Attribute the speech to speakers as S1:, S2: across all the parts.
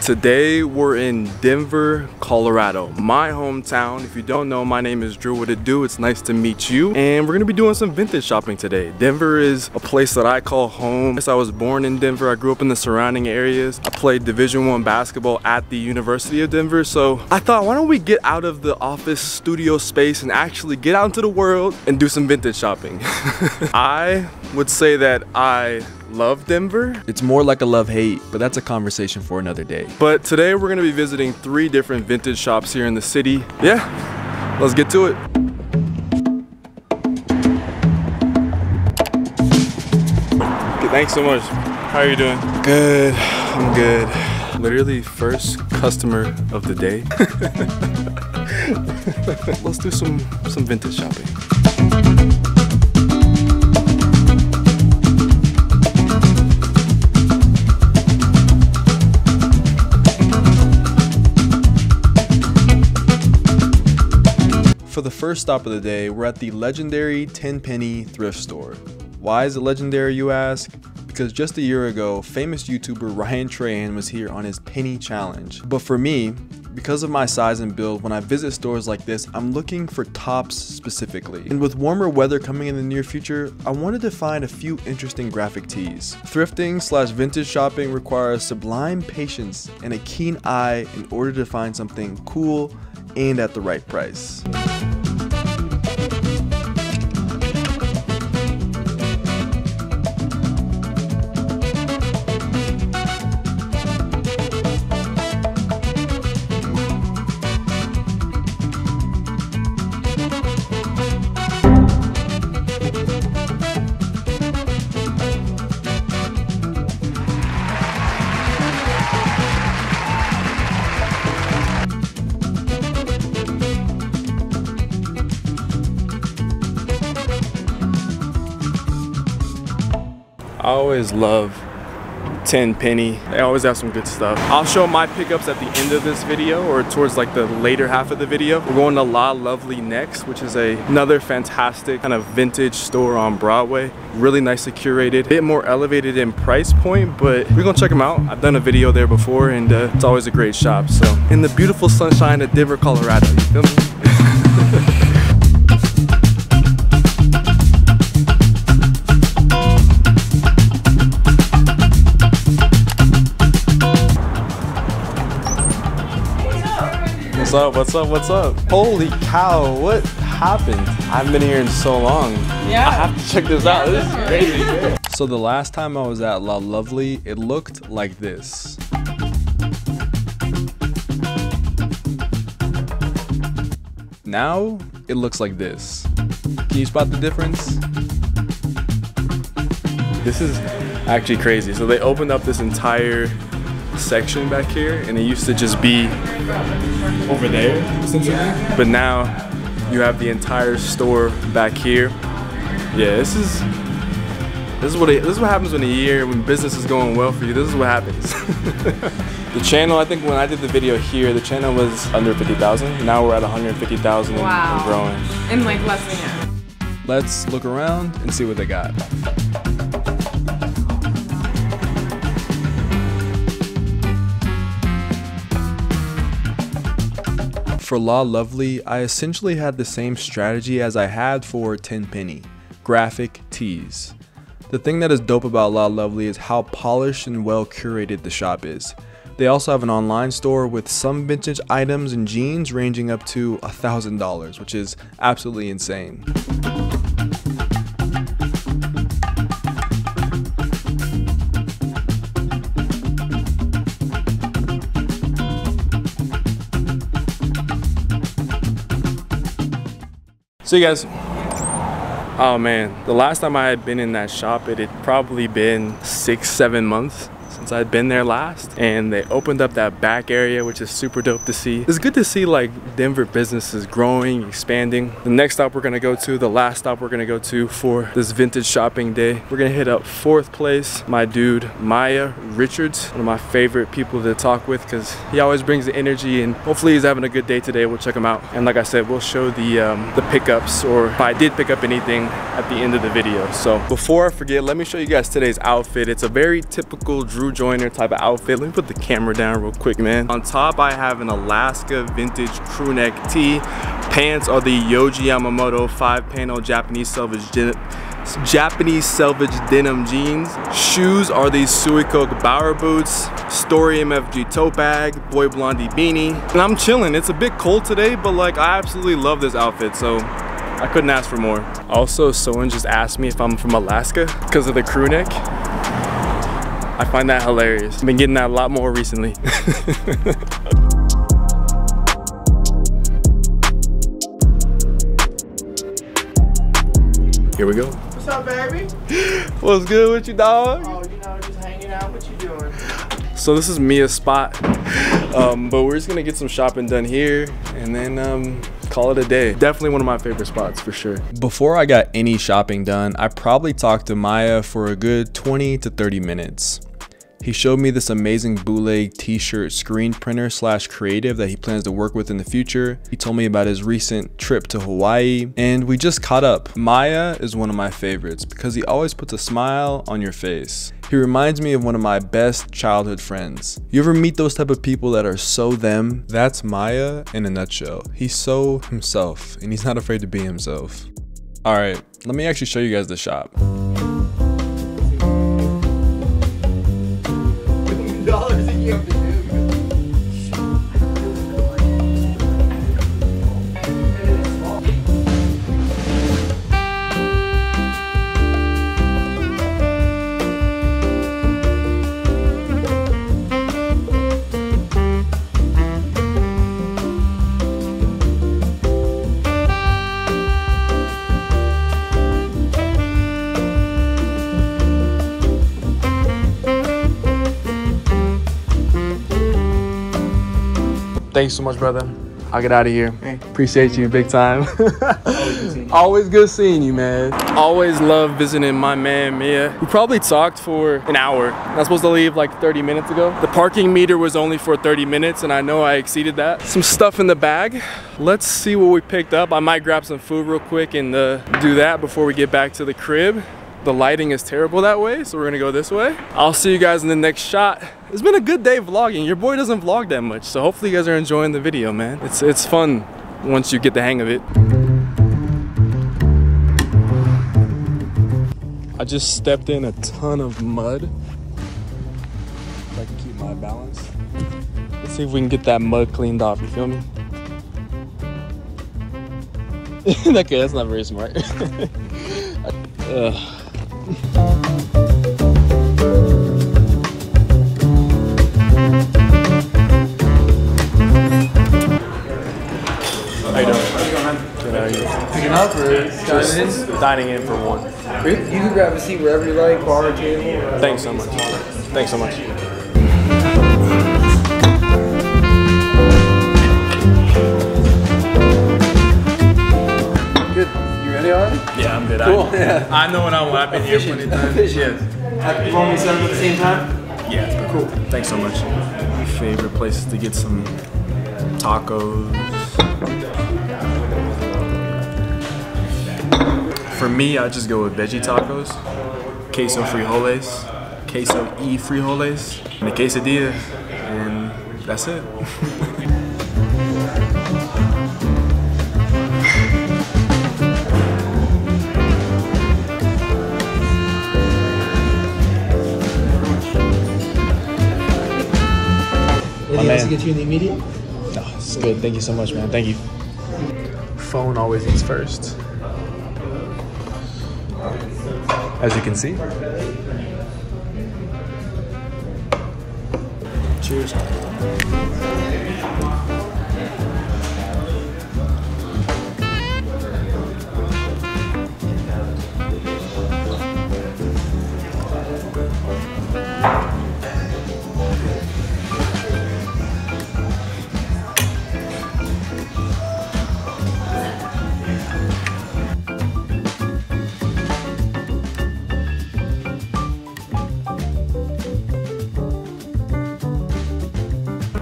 S1: Today we're in Denver, Colorado, my hometown. If you don't know, my name is Drew. What it do? It's nice to meet you. And we're gonna be doing some vintage shopping today. Denver is a place that I call home. I was born in Denver. I grew up in the surrounding areas. I played Division I basketball at the University of Denver. So I thought, why don't we get out of the office studio space and actually get out into the world and do some vintage shopping. I would say that I love Denver.
S2: It's more like a love-hate, but that's a conversation for another day.
S1: But today we're gonna be visiting 3 different vintage shops here in the city. Yeah, let's get to it. Thanks so much. How are you doing? Good, I'm good. Literally first customer of the day. Let's do some vintage shopping.
S2: For the first stop of the day, we're at the legendary 10-penny thrift store. Why is it legendary, you ask? Because just a year ago, famous YouTuber Ryan Trahan was here on his penny challenge. But for me, because of my size and build, when I visit stores like this, I'm looking for tops specifically. And with warmer weather coming in the near future, I wanted to find a few interesting graphic tees. Thrifting / vintage shopping requires sublime patience and a keen eye in order to find something cool and at the right price.
S1: I always love 10-penny. They always have some good stuff. I'll show my pickups at the end of this video or towards like the later half of the video. We're going to La Lovely next, which is another fantastic kind of vintage store on Broadway. Really nicely curated, a bit more elevated in price point, but we're gonna check them out. I've done a video there before and it's always a great shop. So in the beautiful sunshine of Denver, Colorado, you feel me? What's up? Holy cow, what happened? I haven't been here in so long. Yeah. I have to check this out. This is crazy.
S2: So the last time I was at La Lovely, it looked like this. Now, it looks like this. Can you spot the difference?
S1: This is actually crazy. So they opened up this entire section back here and it used to just be over there essentially, but now you have the entire store back here. Yeah, this is what happens when business is going well for you. This is what happens. The channel, I think when I did the video here, the channel was under 50,000. Now we're at 150,000 and growing.
S3: In like less than a year.
S2: Let's look around and see what they got. For La Lovely, I essentially had the same strategy as I had for 10-penny, graphic tees. The thing that is dope about La Lovely is how polished and well curated the shop is. They also have an online store with some vintage items and jeans ranging up to $1,000, which is absolutely insane.
S1: So you guys, oh man, the last time I had been in that shop, it had probably been 6-7 months since I'd been there last, and they opened up that back area, which is super dope to see. It's good to see like Denver businesses growing, expanding. The next stop we're gonna go to, the last stop we're gonna go to for this vintage shopping day, we're gonna hit up 4th place, my dude Maya Richards, one of my favorite people to talk with because he always brings the energy, and hopefully he's having a good day today. We'll check him out, and like I said, we'll show the pickups, or if I did pick up anything, at the end of the video. So before I forget, let me show you guys today's outfit. It's a very typical Drew Drew Joyner type of outfit. Let me put the camera down real quick, man. On top, I have an Alaska vintage crew neck tee. Pants are the Yohji Yamamoto 5-panel Japanese selvage denim jeans. Shoes are these Suikoke Bauer boots. Story MFG tote bag, Boy Blondie beanie. And I'm chilling. It's a bit cold today, but like I absolutely love this outfit, so I couldn't ask for more. Also, someone just asked me if I'm from Alaska because of the crew neck. I find that hilarious. I've been getting that a lot more recently. Here we go.
S3: What's up, baby?
S1: What's good with you, dog?
S3: Oh, you know, just hanging out. What you doing?
S1: So this is Mia's spot, but we're just gonna get some shopping done here and then call it a day. Definitely one of my favorite spots for sure.
S2: Before I got any shopping done, I probably talked to Maya for a good 20 to 30 minutes. He showed me this amazing bootleg t-shirt screen printer / creative that he plans to work with in the future. He told me about his recent trip to Hawaii, and we just caught up. Maya is one of my favorites because he always puts a smile on your face. He reminds me of one of my best childhood friends. You ever meet those type of people that are so them? That's Maya in a nutshell. He's so himself, and he's not afraid to be himself. All right, let me actually show you guys the shop.
S1: Thanks so much, brother. I'll get out of here.
S3: Hey.
S1: Appreciate you big time. Always good seeing you, man. Always love visiting my man, Mia. We probably talked for an hour. I was supposed to leave like 30 minutes ago. The parking meter was only for 30 minutes and I know I exceeded that. Some stuff in the bag. Let's see what we picked up. I might grab some food real quick and do that before we get back to the crib. The lighting is terrible that way, so we're gonna go this way. I'll see you guys in the next shot. It's been a good day vlogging. Your boy doesn't vlog that much, so hopefully you guys are enjoying the video, man. It's fun once you get the hang of it. I just stepped in a ton of mud. If I can keep my balance. Let's see if we can get that mud cleaned off, you feel me? Okay, that's not very smart. Ugh. How you doing? Good, how are you?
S3: Picking up or
S1: Just dining in for one.
S3: You can grab a seat wherever you like, bar or table.
S1: Thanks so much. Thanks so much.
S3: Good. You ready already?
S1: Yeah, I'm good.
S3: Cool. Yeah.
S1: I know what I want. I've been here plenty of times.
S3: Yes. You want me to set up at the same time?
S1: Yeah, cool. Thanks so much. My favorite places to get some tacos. For me, I just go with veggie tacos, queso frijoles, queso y frijoles, and a quesadilla, and that's it.
S3: Anything else to get you in the immediate?
S1: No, it's good. Thank you so much, man. Thank you. Phone always eats first. As you can see. Cheers.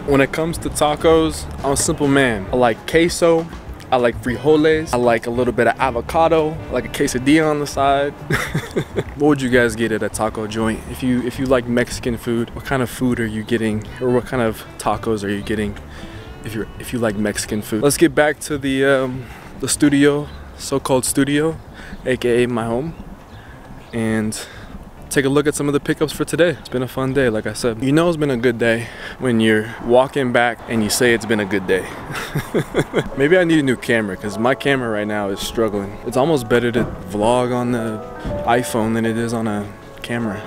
S1: When it comes to tacos, I'm a simple man. I like queso, I like frijoles. I like a little bit of avocado. I like a quesadilla on the side. What would you guys get at a taco joint? If you like Mexican food, what kind of food are you getting, or what kind of tacos are you getting if you like Mexican food? Let's get back to the studio, so-called studio, aka my home, and take a look at some of the pickups for today. It's been a fun day, like I said. You know it's been a good day when you're walking back and you say it's been a good day. Maybe I need a new camera because my camera right now is struggling. It's almost better to vlog on the iPhone than it is on a camera.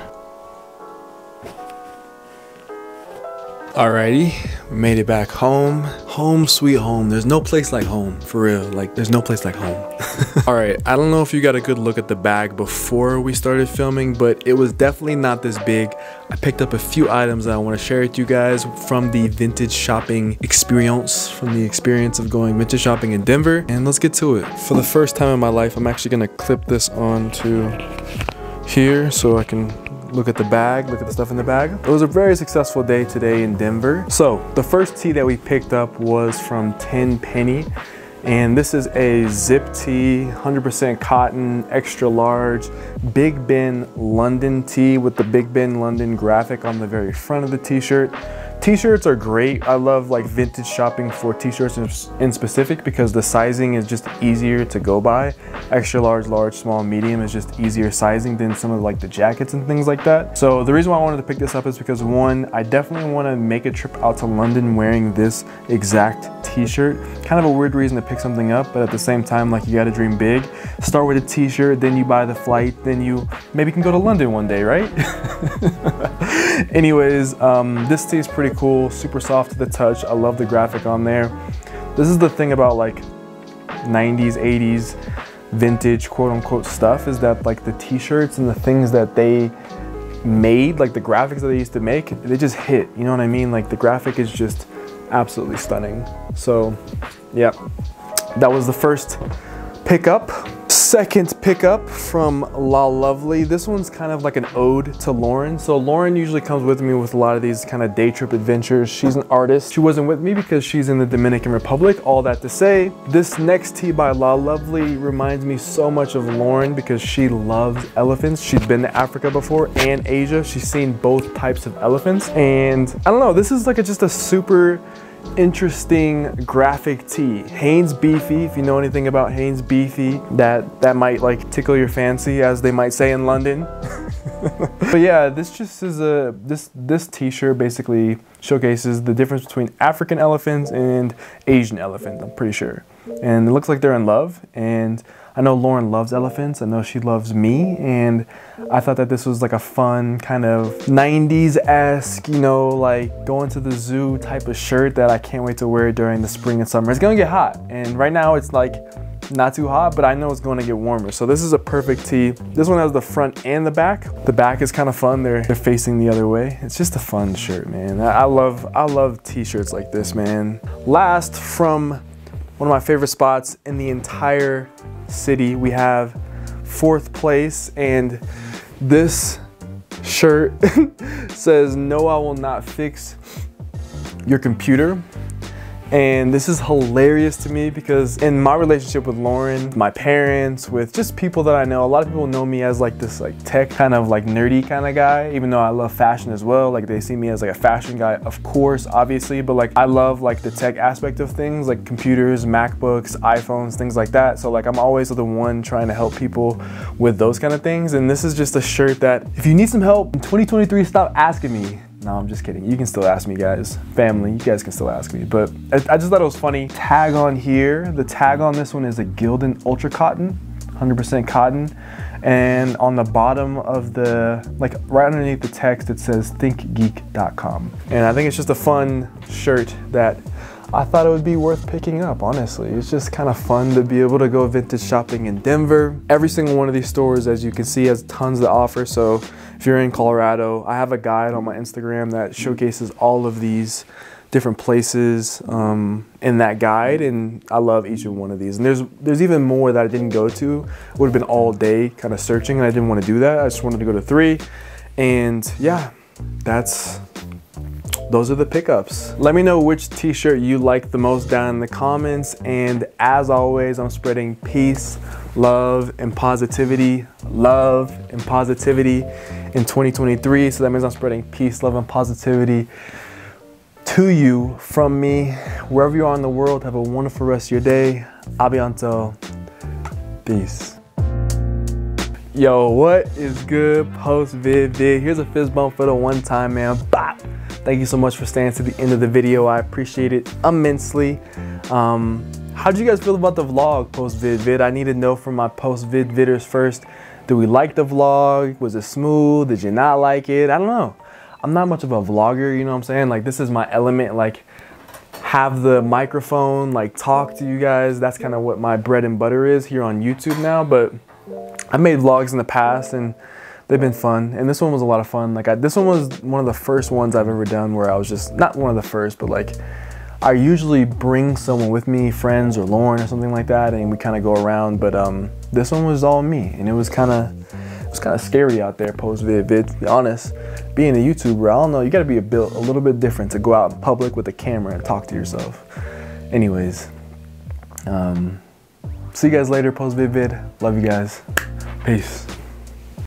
S1: Alrighty, we made it back home. Home sweet home. There's no place like home, for real. Like, there's no place like home. Alright, I don't know if you got a good look at the bag before we started filming, but it was definitely not this big. I picked up a few items that I want to share with you guys from the vintage shopping experience, from the experience of going vintage shopping in Denver. And let's get to it. For the first time in my life, I'm actually going to clip this onto here so I can look at the bag, look at the stuff in the bag. It was a very successful day today in Denver. So the first tee that we picked up was from 10 Penny. And this is a zip tee, 100% cotton, extra large, Big Ben London tee with the Big Ben London graphic on the very front of the t-shirt. T-shirts are great. I love like vintage shopping for t-shirts in specific because the sizing is just easier to go by. Extra large, large, small, medium is just easier sizing than some of like the jackets and things like that. So the reason why I wanted to pick this up is because one, I definitely want to make a trip out to London wearing this exact t-shirt. Kind of a weird reason to pick something up, but at the same time, like, you got to dream big. Start with a t-shirt, then you buy the flight, then you maybe can go to London one day, right? Anyways, this tee is pretty cool, super soft to the touch. I love the graphic on there. This is the thing about like 90s, 80s vintage quote unquote stuff, is that like the t-shirts and the things that they made, like the graphics that they used to make, they just hit, you know what I mean? Like the graphic is just absolutely stunning. So yeah, that was the first pickup. Second pickup from La Lovely. This one's kind of like an ode to Lauren. So Lauren usually comes with me with a lot of these kind of day trip adventures. She's an artist. She wasn't with me because she's in the Dominican Republic. All that to say, this next tee by La Lovely reminds me so much of Lauren because she loves elephants. She's been to Africa before and Asia. She's seen both types of elephants. And I don't know, this is like just a super interesting graphic tee. Hanes Beefy, if you know anything about Hanes Beefy, that might like tickle your fancy, as they might say in London. But yeah, this just is this t-shirt basically showcases the difference between African elephants and Asian elephants, I'm pretty sure. And it looks like they're in love, and I know Lauren loves elephants. I know she loves me, and I thought that this was like a fun kind of 90s-esque, you know, like going to the zoo type of shirt that I can't wait to wear during the spring and summer. It's gonna get hot, and right now it's like not too hot, but I know it's going to get warmer. So this is a perfect tee. This one has the front and the back. The back is kind of fun. They're facing the other way. It's just a fun shirt, man. I love t-shirts like this, man. Last, from one of my favorite spots in the entire city, we have fourth place, and this shirt says, "No, I will not fix your computer." And this is hilarious to me because in my relationship with Lauren, my parents, with just people that I know, a lot of people know me as like this like tech kind of like nerdy kind of guy, even though I love fashion as well. Like they see me as like a fashion guy, of course, obviously, but like I love like the tech aspect of things, like computers, MacBooks, iPhones, things like that. So like I'm always the one trying to help people with those kind of things. And this is just a shirt that if you need some help in 2023, stop asking me. No, I'm just kidding. You can still ask me, guys. Family, you guys can still ask me. But I just thought it was funny. Tag on here. The tag on this one is a Gildan Ultra Cotton, 100% cotton. And on the bottom of the, like right underneath the text, it says thinkgeek.com. And I think it's just a fun shirt that I thought it would be worth picking up, honestly. It's just kind of fun to be able to go vintage shopping in Denver. Every single one of these stores, as you can see, has tons to offer. So if you're in Colorado, I have a guide on my Instagram that showcases all of these different places in that guide, and I love each one of these. And there's even more that I didn't go to. It would have been all day kind of searching, and I didn't want to do that. I just wanted to go to 3. And yeah, that's those are the pickups. Let me know which t-shirt you like the most down in the comments. And as always, I'm spreading peace, love, and positivity. Love and positivity in 2023. So that means I'm spreading peace, love, and positivity to you from me. Wherever you are in the world, have a wonderful rest of your day. Abianto. Peace. Yo, what is good? Post vid. Here's a fist bump for the one time, man. Bop. Thank you so much for staying to the end of the video. I appreciate it immensely. How'd you guys feel about the vlog post vid? I need to know from my post vidders first. Do we like the vlog? Was it smooth? Did you not like it? I don't know. I'm not much of a vlogger, you know what I'm saying? Like, this is my element, like have the microphone, like talk to you guys. That's kind of what my bread and butter is here on YouTube now. But I made vlogs in the past and they've been fun. And this one was a lot of fun. Like this one was one of the first ones I've ever done where I was just, not one of the first, but like I usually bring someone with me, friends or Lauren or something like that, and we kind of go around. But this one was all me, and it was kind of scary out there post vid. To be honest, being a YouTuber, I don't know, you got to be a little bit different to go out in public with a camera and talk to yourself. Anyways, see you guys later post vid. Love you guys. Peace.